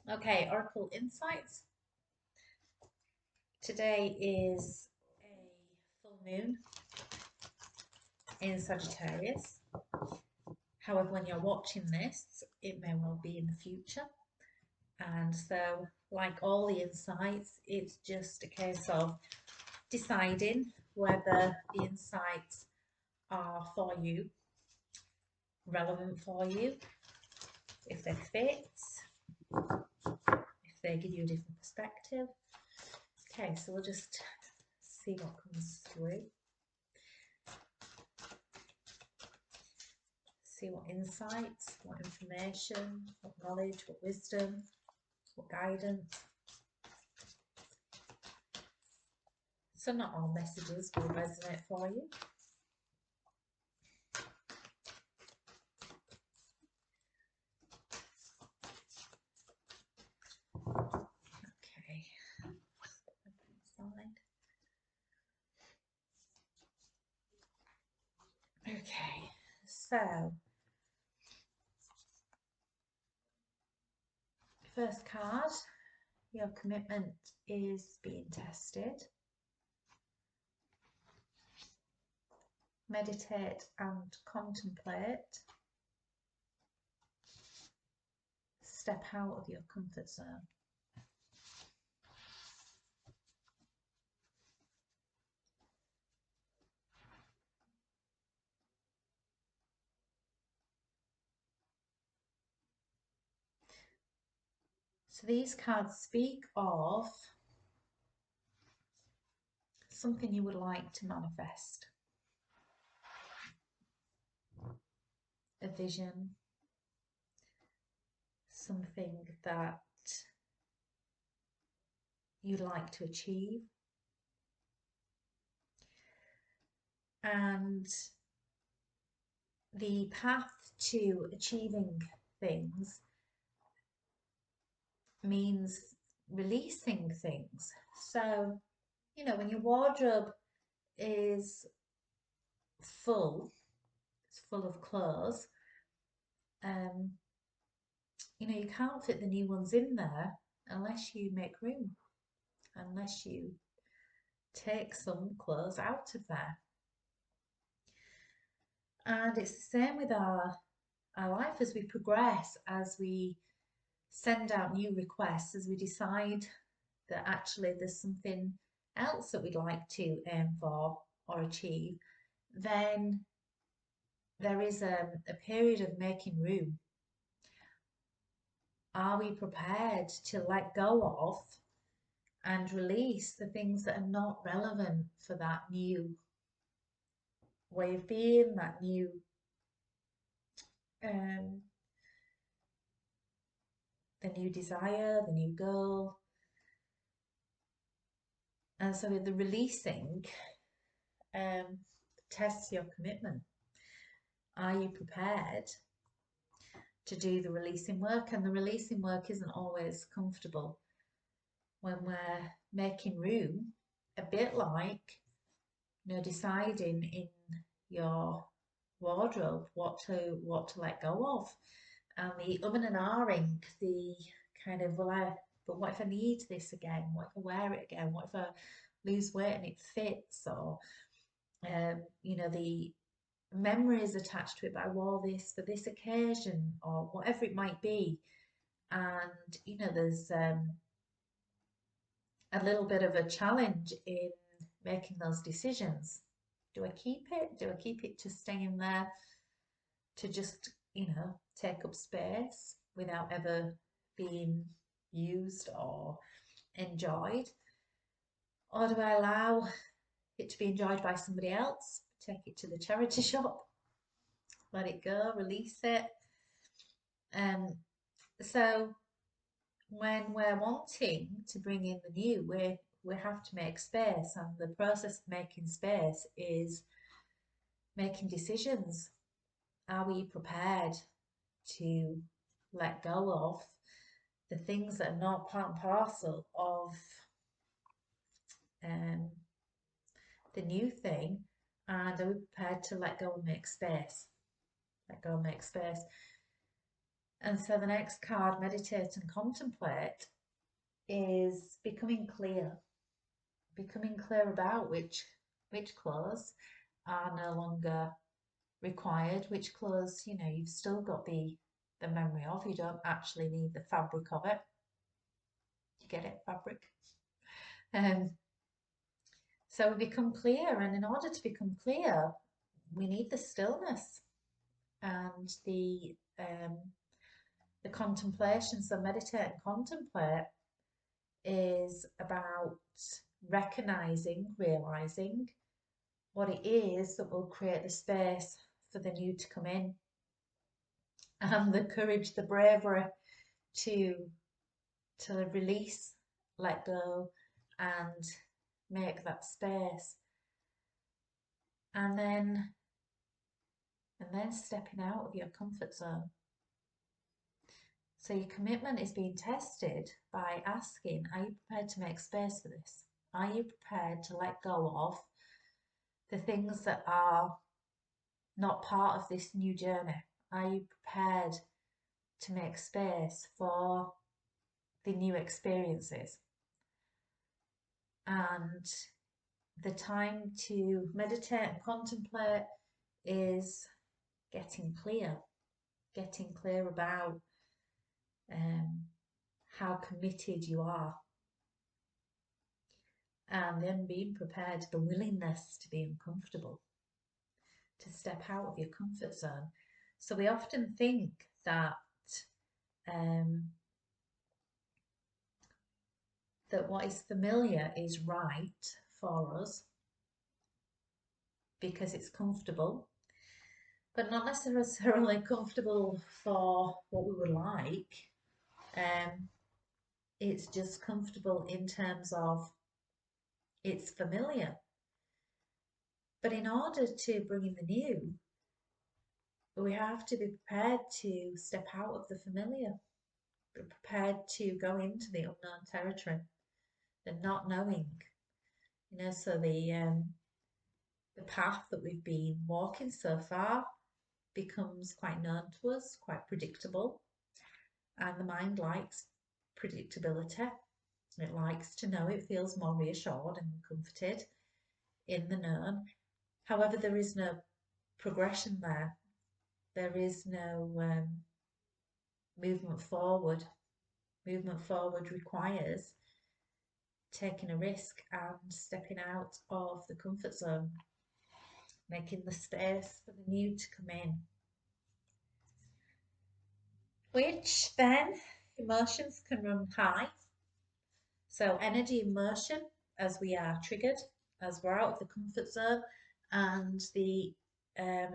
Okay, Oracle Insights. Today is a full moon in Sagittarius. However, when you're watching this, it may well be in the future. And so, like all the insights, it's just a case of deciding whether the insights are for you, relevant for you, if they fit, if they give you a different perspective. Okay, so we'll just see what comes through. See what insights, what information, what knowledge, what wisdom, what guidance. So not all messages will resonate for you. Okay. Okay, so first card, your commitment is being tested. Meditate and contemplate. Step out of your comfort zone. So these cards speak of something you would like to manifest. A vision, something that you'd like to achieve. And the path to achieving things means releasing things. So, when your wardrobe is full, it's full of clothes, um, you can't fit the new ones in there unless you make room, unless you take some clothes out of there. And it's the same with our life as we progress, as we send out new requests, as we decide that actually there's something else that we'd like to aim for or achieve, then there is a period of making room. Are we prepared to let go of and release the things that are not relevant for that new way of being, that new um, the new desire, the new goal? And so with the releasing, tests your commitment. Are you prepared to do the releasing work? And the releasing work isn't always comfortable when we're making room, a bit like, deciding in your wardrobe what to let go of. And the and ahhing, the kind of, but what if I need this again? What if I wear it again? What if I lose weight and it fits? Or the memories attached to it, but I wore this for this occasion, or whatever it might be. And there's a little bit of a challenge in making those decisions. Do I keep it? Do I keep it to staying there to just, take up space without ever being used or enjoyed? Or do I allow it to be enjoyed by somebody else? Take it to the charity shop, let it go, release it. So when we're wanting to bring in the new, we have to make space, and the process of making space is making decisions. Are we prepared to let go of the things that are not part and parcel of um, the new thing? And are we prepared to let go and make space? Let go and make space. And so the next card, meditate and contemplate, is becoming clear about which clothes are no longer required, which clothes, you know, you've still got the memory of, you don't actually need the fabric of it. You get it, fabric. Um, so we become clear, and in order to become clear, we need the stillness and the contemplation. So meditate and contemplate is about recognizing, realizing what it is that will create the space for the new to come in, and the courage, the bravery to release, let go, and make that space. And then stepping out of your comfort zone. So your commitment is being tested by asking, are you prepared to make space for this? Are you prepared to let go of the things that are not part of this new journey? Are you prepared to make space for the new experiences? And the time to meditate and contemplate is getting clear about how committed you are, and then being prepared, the willingness to be uncomfortable, to step out of your comfort zone. So we often think that that what is familiar is right for us because it's comfortable, but not necessarily comfortable for what we would like. It's just comfortable in terms of it's familiar. But in order to bring in the new, we have to be prepared to step out of the familiar, be prepared to go into the unknown territory, the not knowing. You know, so the path that we've been walking so far becomes quite known to us, quite predictable, and the mind likes predictability. It likes to know, it feels more reassured and comforted in the known. However, there is no progression there. There is no movement forward. Movement forward requires taking a risk and stepping out of the comfort zone, making the space for the new to come in. Which then emotions can run high. So energy in motion as we are triggered, as we're out of the comfort zone, and the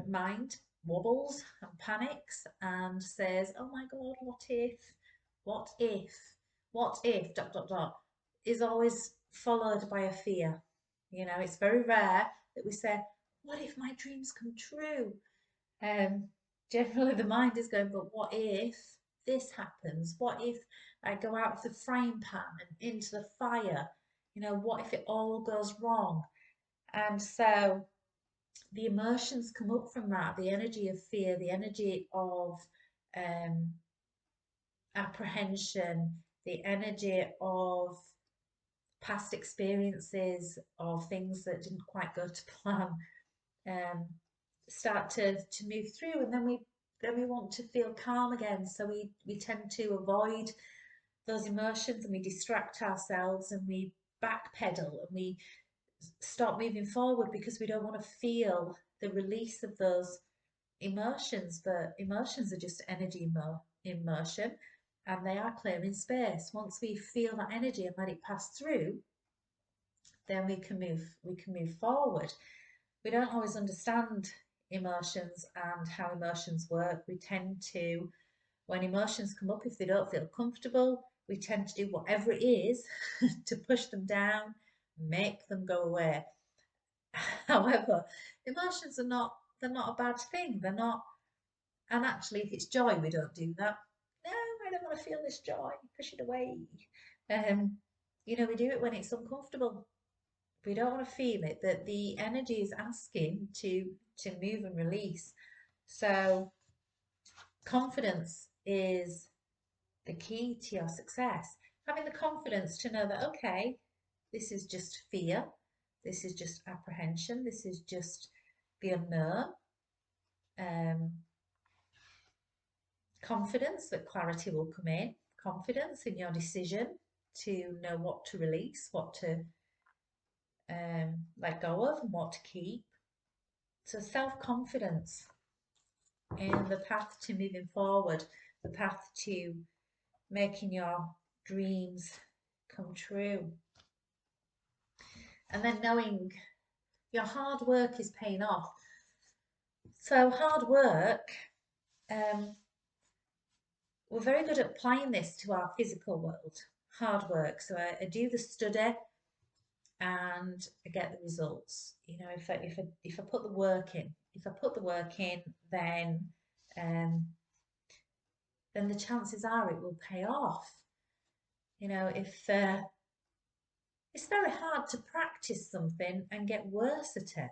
mind wobbles and panics and says, oh my God, what if, dot, dot, dot, is always followed by a fear. You know, it's very rare that we say, what if my dreams come true? Generally the mind is going, but what if this happens? What if I go out of the frying pan and into the fire? You know, what if it all goes wrong? And so the emotions come up from that, the energy of fear, the energy of um, apprehension, the energy of past experiences of things that didn't quite go to plan, start to move through, and then we want to feel calm again. So we tend to avoid those emotions, and we distract ourselves, and we backpedal, and we stop moving forward because we don't want to feel the release of those emotions. But emotions are just energy in motion, and they are clearing space. Once we feel that energy and let it pass through, then we can move forward. We don't always understand emotions and how emotions work. We tend to, when emotions come up, if they don't feel comfortable, we tend to do whatever it is to push them down, make them go away. However, emotions are not, they're not a bad thing. They're not, and actually if it's joy, we don't do that. No, I don't want to feel this joy, push it away. You know, we do it when it's uncomfortable. We don't want to feel it, that the energy is asking to move and release. So confidence is the key to your success. Having the confidence to know that, okay, this is just fear, this is just apprehension, this is just the unknown. Confidence that clarity will come in, confidence in your decision to know what to release, what to let go of, and what to keep. So, self-confidence in the path to moving forward, the path to making your dreams come true. And then knowing your hard work is paying off. So, hard work, we're very good at applying this to our physical world. Hard work. So, I do the study and I get the results. You know, if I put the work in, then the chances are it will pay off. You know, if it's very hard to practice something and get worse at it.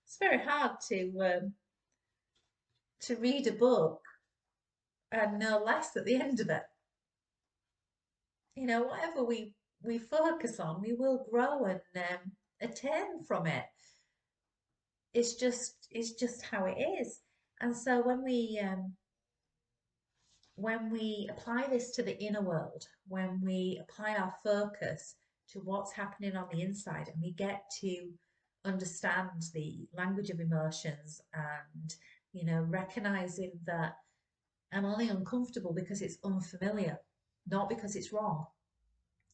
It's very hard to read a book and know less at the end of it. You know, whatever we focus on, we will grow and attain from it. It's just how it is. And so when we apply this to the inner world, when we apply our focus to what's happening on the inside, and we get to understand the language of emotions, and you know, recognizing that I'm only uncomfortable because it's unfamiliar, not because it's wrong.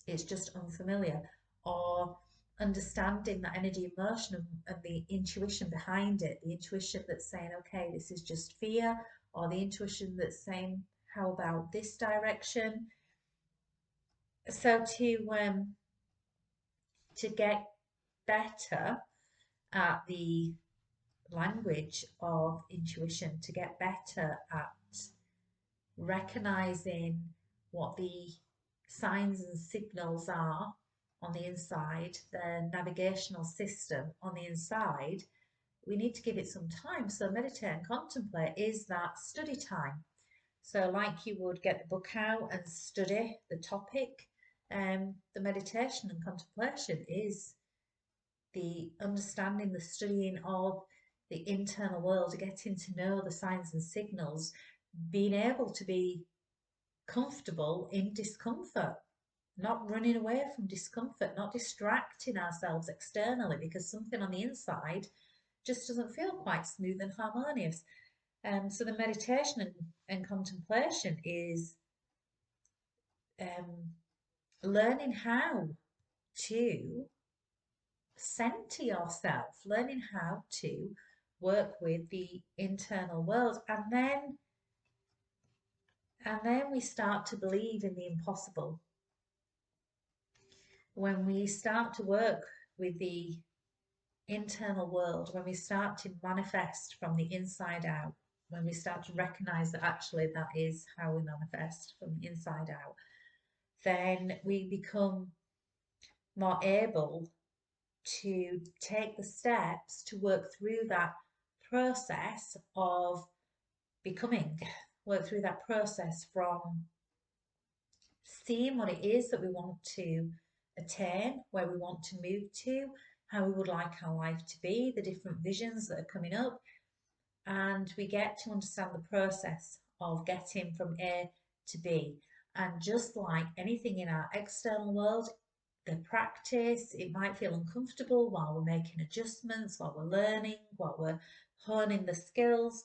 It's just unfamiliar. Or understanding that energy emotion and the intuition behind it, the intuition that's saying, okay, this is just fear, or the intuition that's saying, how about this direction? So to get better at the language of intuition, to get better at recognizing what the signs and signals are on the inside, the navigational system on the inside, we need to give it some time. So meditate and contemplate is that study time. So like you would get the book out and study the topic, the meditation and contemplation is the understanding, the studying of the internal world, getting to know the signs and signals, being able to be comfortable in discomfort, not running away from discomfort, not distracting ourselves externally because something on the inside just doesn't feel quite smooth and harmonious. So the meditation and contemplation is learning how to center yourself, learning how to work with the internal world, and then we start to believe in the impossible. When we start to work with the internal world, when we start to manifest from the inside out, when we start to recognize that actually that is how we manifest from the inside out, then we become more able to take the steps to work through that process of becoming, work through that process from seeing what it is that we want to attain, where we want to move to, how we would like our life to be, the different visions that are coming up. And we get to understand the process of getting from A to B. And just like anything in our external world, the practice, it might feel uncomfortable while we're making adjustments, while we're learning, while we're honing the skills,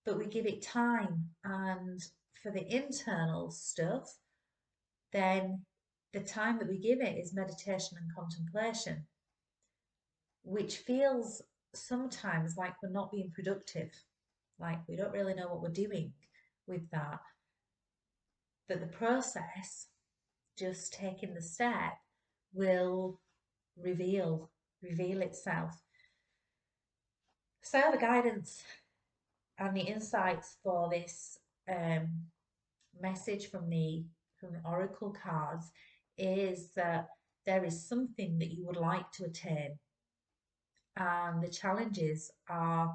but we give it time. And for the internal stuff, then the time that we give it is meditation and contemplation, which feels sometimes like we're not being productive, like we don't really know what we're doing with that. But the process, just taking the step, will reveal itself. So the guidance and the insights for this message from the oracle cards is that there is something that you would like to attain, and the challenges are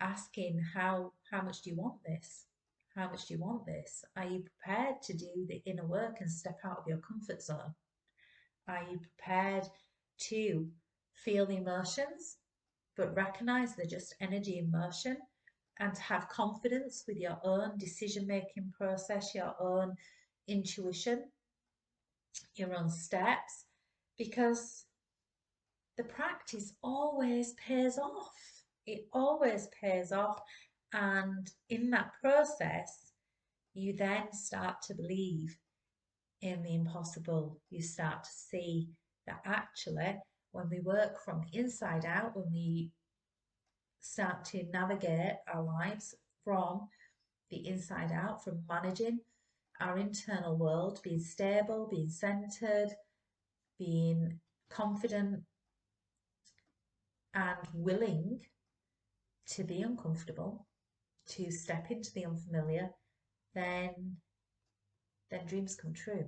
asking how much do you want this? How much do you want this? Are you prepared to do the inner work and step out of your comfort zone? Are you prepared to feel the emotions, but recognize they're just energy in motion, and to have confidence with your own decision making process, your own intuition, your own steps? Because the practice always pays off. It always pays off. And in that process, you then start to believe in the impossible. You start to see that actually, when we work from the inside out, when we start to navigate our lives from the inside out, from managing our internal world, being stable, being centered, being confident, and willing to be uncomfortable, to step into the unfamiliar, then dreams come true.